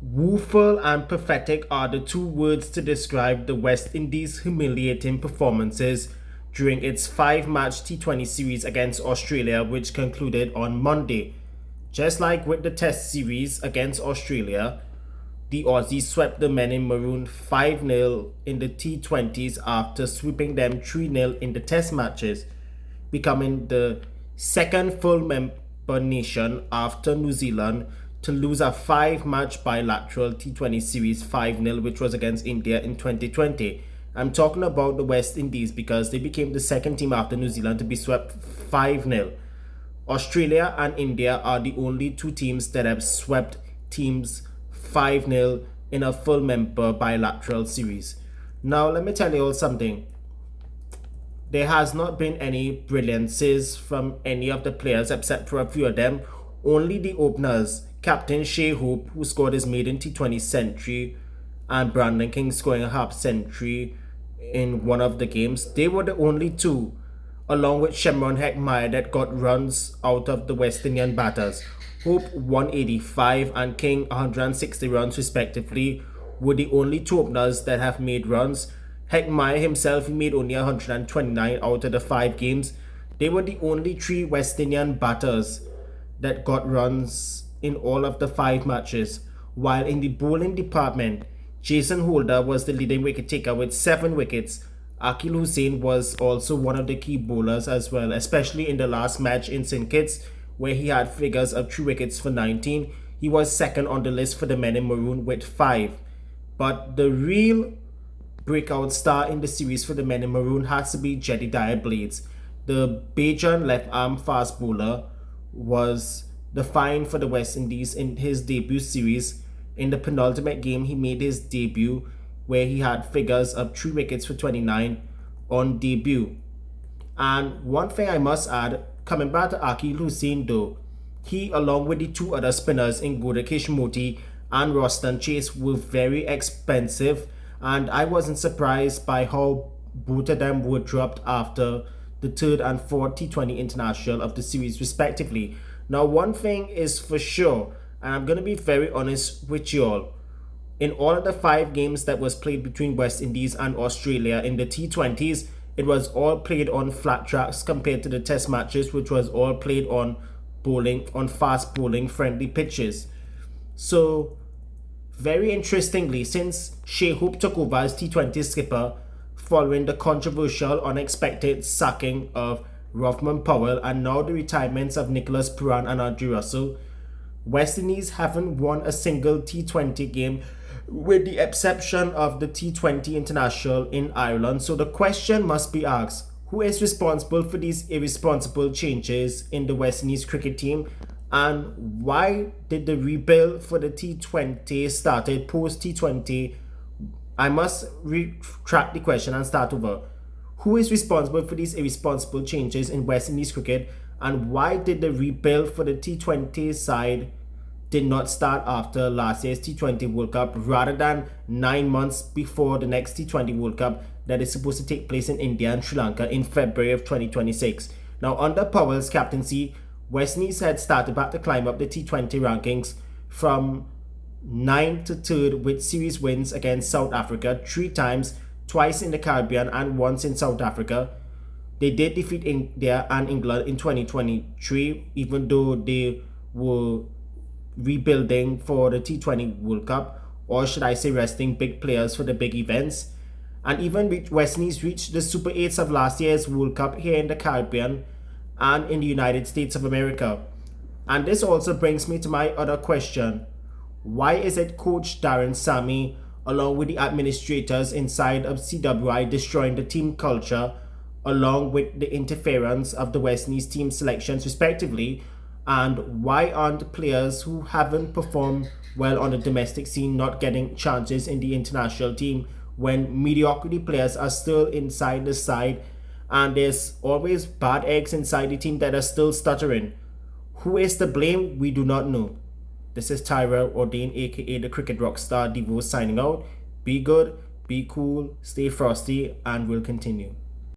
Woeful and pathetic are the two words to describe the West Indies' humiliating performances during its five-match T20 series against Australia, which concluded on Monday. Just like with the Test series against Australia, the Aussies swept the men in maroon 5-0 in the T20s after sweeping them 3-0 in the Test matches, becoming the second full member nation after New Zealand to lose a five-match bilateral T20 series 5-0, which was against India in 2020. I'm talking about the West Indies because they became the second team after New Zealand to be swept 5-0. Australia and India are the only two teams that have swept teams 5-0 in a full member bilateral series. Now, let me tell you all something. There has not been any brilliances from any of the players except for a few of them. Only the openers, Captain Shea Hope, who scored his maiden T20 century, and Brandon King scoring a half century in one of the games. They were the only two, along with Shemron Heckmeyer, that got runs out of the West Indian batters. Hope 185 and King 160 runs respectively were the only two openers that have made runs. Heckmeyer himself, he made only 129 out of the 5 games. They were the only 3 West Indian batters that got runs in all of the 5 matches. While in the bowling department, Jason Holder was the leading wicket taker with 7 wickets. Akil Hussain was also one of the key bowlers as well, especially in the last match in St. Kitts, where he had figures of 3 wickets for 19. He was second on the list for the men in maroon with 5. But the real breakout star in the series for the men in maroon has to be Jedediah Blades. The Bajan left-arm fast bowler was the find for the West Indies in his debut series. In the penultimate game, he made his debut where he had figures of 3 wickets for 29 on debut. And one thing I must add, coming back to Akil Hussain though, he along with the 2 other spinners in Godakesh Moti and Roston Chase were very expensive, and I wasn't surprised by how both of them were dropped after the 3rd and 4th T20 International of the series respectively. Now one thing is for sure, and I'm going to be very honest with you all, in all of the 5 games that was played between West Indies and Australia in the T20s, it was all played on flat tracks compared to the Test matches, which was all played on fast bowling friendly pitches. So very interestingly, since Shea Hope took over as T20 skipper following the controversial unexpected sacking of Rothman Powell and now the retirements of Nicholas Puran and Andre Russell, West Indies haven't won a single T20 game with the exception of the T20 International in Ireland. So the question must be asked, who is responsible for these irresponsible changes in the West Indies cricket team, and why did the rebuild for the T20 started post T20? I must retract the question and start over. Who is responsible for these irresponsible changes in West Indies cricket, and why did the rebuild for the T20 side did not start after last year's T20 World Cup rather than 9 months before the next T20 World Cup that is supposed to take place in India and Sri Lanka in February of 2026. Now, under Powell's captaincy, West Indies had started back to climb up the T20 rankings from 9th to 3rd with series wins against South Africa 3 times, twice in the Caribbean and once in South Africa. They did defeat India and England in 2023, even though they were rebuilding for the T20 World Cup, or should I say resting big players for the big events. And even West Indies reached the Super 8s of last year's World Cup here in the Caribbean and in the United States of America. And this also brings me to my other question. Why is it Coach Darren Sammy, along with the administrators inside of CWI, destroying the team culture, along with the interference of the West Indies team selections respectively? And why aren't players who haven't performed well on the domestic scene not getting chances in the international team when mediocrity players are still inside the side and there's always bad eggs inside the team that are still stuttering? Who is to blame? We do not know. This is Tyra Ordain, aka the Cricket Rockstar Devo, signing out. Be good, be cool, stay frosty, and we'll continue.